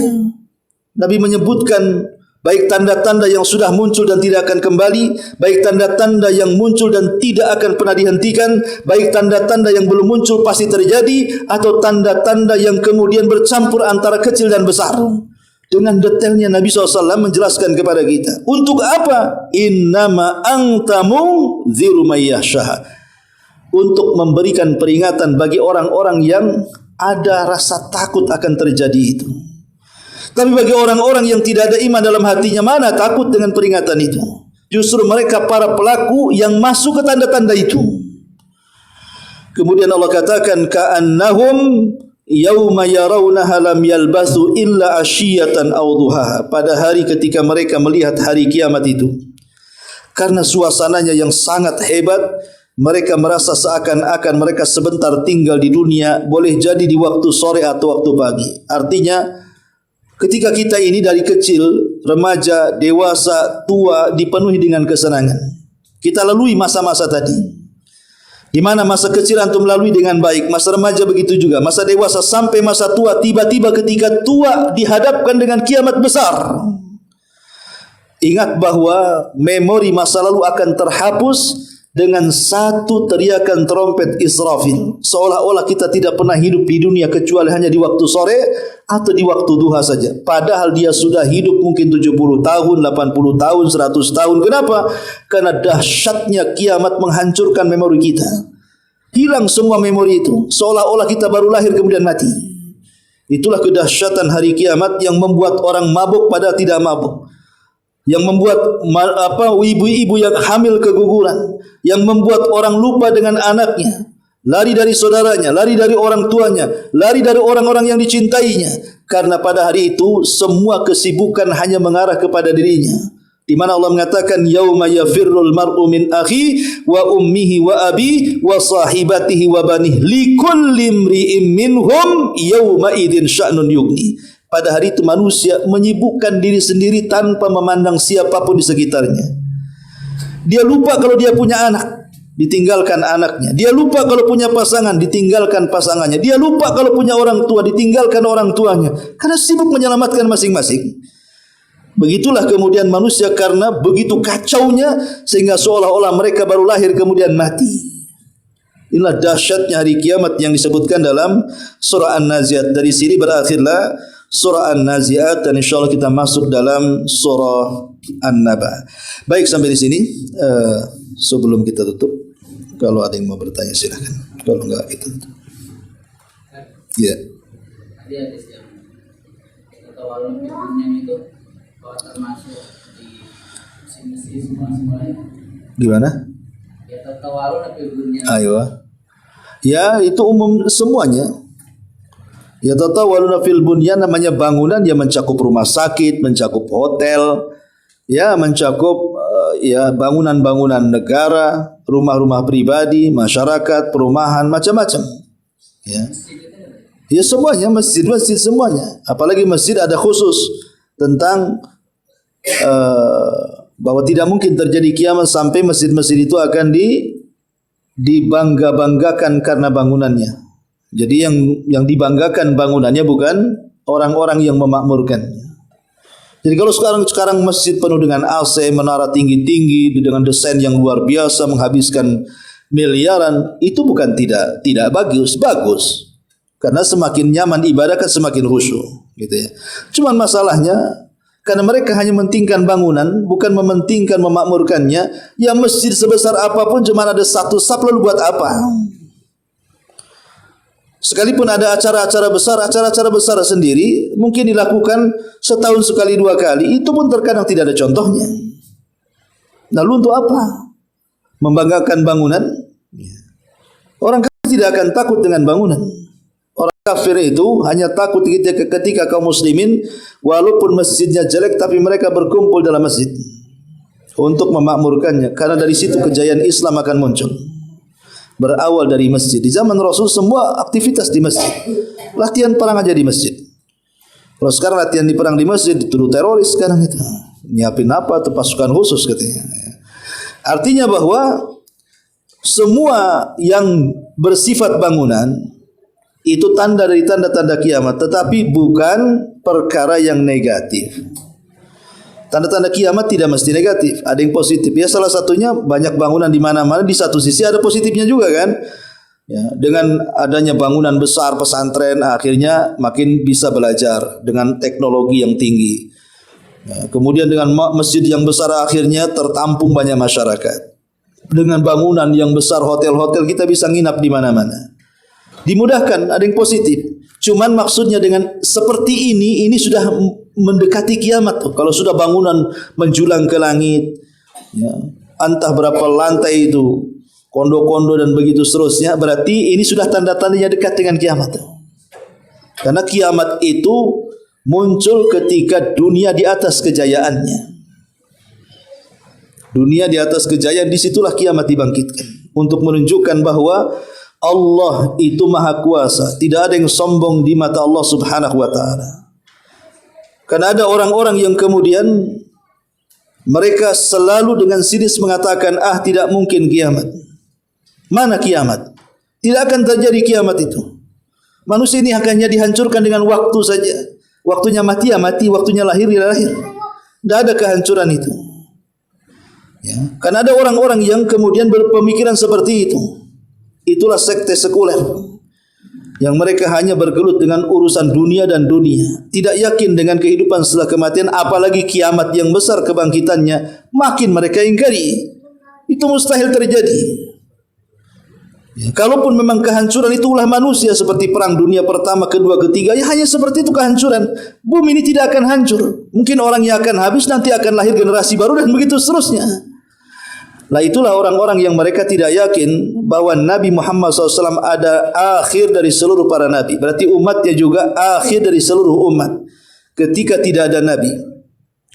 Nabi menyebutkan baik tanda-tanda yang sudah muncul dan tidak akan kembali, baik tanda-tanda yang muncul dan tidak akan pernah dihentikan, baik tanda-tanda yang belum muncul pasti terjadi, atau tanda-tanda yang kemudian bercampur antara kecil dan besar. Dengan detailnya Nabi SAW menjelaskan kepada kita. Untuk apa? Innama anta munziru may yahshaha. Untuk memberikan peringatan bagi orang-orang yang ada rasa takut akan terjadi itu. Tapi bagi orang-orang yang tidak ada iman dalam hatinya, mana takut dengan peringatan itu. Justru mereka para pelaku yang masuk ke tanda-tanda itu. Kemudian Allah katakan ka'annahum yauma yarawnaha lam yalbathu illa ashiyatan aw duhaha. Pada hari ketika mereka melihat hari kiamat itu, karena suasananya yang sangat hebat, mereka merasa seakan-akan mereka sebentar tinggal di dunia, boleh jadi di waktu sore atau waktu pagi. Artinya ketika kita ini dari kecil, remaja, dewasa, tua dipenuhi dengan kesenangan. Kita lalui masa-masa tadi. Di mana masa kecil antum lalui dengan baik, masa remaja begitu juga, masa dewasa sampai masa tua, tiba-tiba ketika tua dihadapkan dengan kiamat besar. Ingat bahwa memori masa lalu akan terhapus dengan satu teriakan trompet Israfil. Seolah-olah kita tidak pernah hidup di dunia kecuali hanya di waktu sore atau di waktu duha saja. Padahal dia sudah hidup mungkin 70 tahun, 80 tahun, 100 tahun. Kenapa? Karena dahsyatnya kiamat menghancurkan memori kita. Hilang semua memori itu. Seolah-olah kita baru lahir kemudian mati. Itulah kedahsyatan hari kiamat yang membuat orang mabuk padahal tidak mabuk. Yang membuat ibu-ibu yang hamil keguguran, yang membuat orang lupa dengan anaknya, lari dari saudaranya, lari dari orang tuanya, lari dari orang-orang yang dicintainya, karena pada hari itu semua kesibukan hanya mengarah kepada dirinya. Di mana Allah mengatakan yauma yafirrul mar'u min akhi wa ummihi wa abi wa sahibatihi wa banih likulli imri'in minhum yauma idzin sya'nun yughni. Pada hari itu manusia menyibukkan diri sendiri tanpa memandang siapapun di sekitarnya. Dia lupa kalau dia punya anak, ditinggalkan anaknya. Dia lupa kalau punya pasangan, ditinggalkan pasangannya. Dia lupa kalau punya orang tua, ditinggalkan orang tuanya. Karena sibuk menyelamatkan masing-masing. Begitulah kemudian manusia karena begitu kacaunya sehingga seolah-olah mereka baru lahir kemudian mati. Inilah dahsyatnya hari kiamat yang disebutkan dalam surah An-Nazi'at. Dari sini berakhirlah surah An-Nazi'at dan insyaallah kita masuk dalam surah An-Naba. Baik, sampai di sini. Sebelum kita tutup, kalau ada yang mau bertanya silakan. Kalau enggak kita tutup. Ya. Tadi hadis yang ketawalun yang itu bahwa termasuk di mesin semua-semuanya. Gimana? Ya ketawalun fil. Ayo. Ya, itu umum semuanya. Ya tatawaluna fil bunyan namanya bangunan yang mencakup rumah sakit, mencakup hotel, ya mencakup ya bangunan-bangunan negara, rumah-rumah pribadi, masyarakat, perumahan, macam-macam. Ya. Ya semuanya, masjid-masjid semuanya. Apalagi masjid ada khusus tentang bahwa tidak mungkin terjadi kiamat sampai masjid-masjid itu akan dibangga-banggakan karena bangunannya. Jadi yang dibanggakan bangunannya bukan orang-orang yang memakmurkannya. Jadi kalau sekarang masjid penuh dengan AC, menara tinggi-tinggi dengan desain yang luar biasa menghabiskan miliaran, itu bukan tidak bagus. Karena semakin nyaman ibadah kan semakin khusyuk, gitu ya. Cuman masalahnya karena mereka hanya mementingkan bangunan, bukan mementingkan memakmurkannya. Ya masjid sebesar apapun cuma ada satu saf, lalu buat apa? Sekalipun ada acara-acara besar sendiri mungkin dilakukan setahun sekali, 2 kali, itu pun terkadang tidak ada contohnya. Lalu untuk apa? Membanggakan bangunan? Orang tidak akan takut dengan bangunan. Kafir itu hanya takut ketika kaum muslimin walaupun masjidnya jelek tapi mereka berkumpul dalam masjid untuk memakmurkannya, karena dari situ kejayaan Islam akan muncul. Berawal dari masjid. Di zaman Rasul semua aktivitas di masjid. Latihan perang aja di masjid. Kalau sekarang latihan di perang di masjid dituduh teroris sekarang itu. Nyiapin apa tuh pasukan khusus katanya. Artinya bahwa semua yang bersifat bangunan itu tanda dari tanda-tanda kiamat, tetapi bukan perkara yang negatif. Tanda-tanda kiamat tidak mesti negatif, ada yang positif. Ya salah satunya banyak bangunan di mana-mana, di satu sisi ada positifnya juga kan. Ya, dengan adanya bangunan besar pesantren akhirnya makin bisa belajar dengan teknologi yang tinggi. Ya, kemudian dengan masjid yang besar akhirnya tertampung banyak masyarakat. Dengan bangunan yang besar hotel-hotel kita bisa nginap di mana-mana. Dimudahkan, ada yang positif. Cuman maksudnya dengan seperti ini sudah mendekati kiamat tuh. Kalau sudah bangunan menjulang ke langit, ya, entah berapa lantai itu, kondo-kondo dan begitu seterusnya, berarti ini sudah tanda-tandanya dekat dengan kiamat tuh. Karena kiamat itu muncul ketika dunia di atas kejayaannya. Dunia di atas kejayaan, disitulah kiamat dibangkitkan untuk menunjukkan bahwa Allah itu maha kuasa, tidak ada yang sombong di mata Allah subhanahu wa ta'ala. Karena ada orang-orang yang kemudian mereka selalu dengan sinis mengatakan, tidak mungkin kiamat. Mana kiamat? Tidak akan terjadi kiamat itu. Manusia ini hanya dihancurkan dengan waktu saja. Waktunya mati ya mati, waktunya lahir ya lahir. Tidak ada kehancuran itu. Ya. Karena ada orang-orang yang kemudian berpemikiran seperti itu. Itulah sekte sekuler yang mereka hanya bergelut dengan urusan dunia dan dunia, tidak yakin dengan kehidupan setelah kematian, apalagi kiamat yang besar kebangkitannya, makin mereka ingkari. Itu mustahil terjadi. Ya, kalaupun memang kehancuran itu ulah manusia seperti perang dunia pertama, kedua, ketiga, ya hanya seperti itu kehancuran. Bumi ini tidak akan hancur. Mungkin orangnya akan habis, nanti akan lahir generasi baru dan begitu seterusnya. Nah itulah orang-orang yang mereka tidak yakin bahwa Nabi Muhammad SAW ada akhir dari seluruh para nabi. Berarti umatnya juga akhir dari seluruh umat. Ketika tidak ada nabi,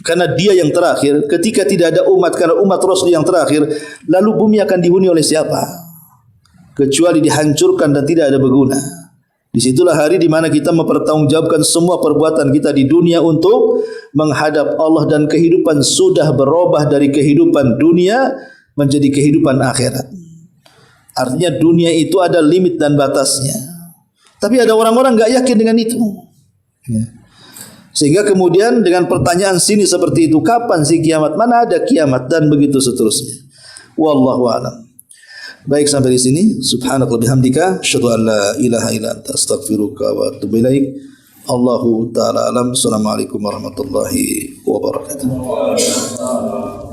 karena dia yang terakhir. Ketika tidak ada umat, karena umat Rasul yang terakhir. Lalu bumi akan dihuni oleh siapa? Kecuali dihancurkan dan tidak ada berguna. Disitulah hari di mana kita mempertanggungjawabkan semua perbuatan kita di dunia untuk menghadap Allah, dan kehidupan sudah berubah dari kehidupan dunia menjadi kehidupan akhirat. Artinya dunia itu ada limit dan batasnya. Tapi ada orang-orang enggak yakin dengan itu. Ya. Sehingga kemudian dengan pertanyaan sini seperti itu, kapan sih kiamat? Mana ada kiamat? Dan begitu seterusnya. Wallahu a'lam. Baik, sampai di sini. Subhanaka wa bihamdika asyhadu an la ilaha illa anta astaghfiruka wa atubu ilaik. Allahu ta'ala alam. Assalamualaikum warahmatullahi wabarakatuh.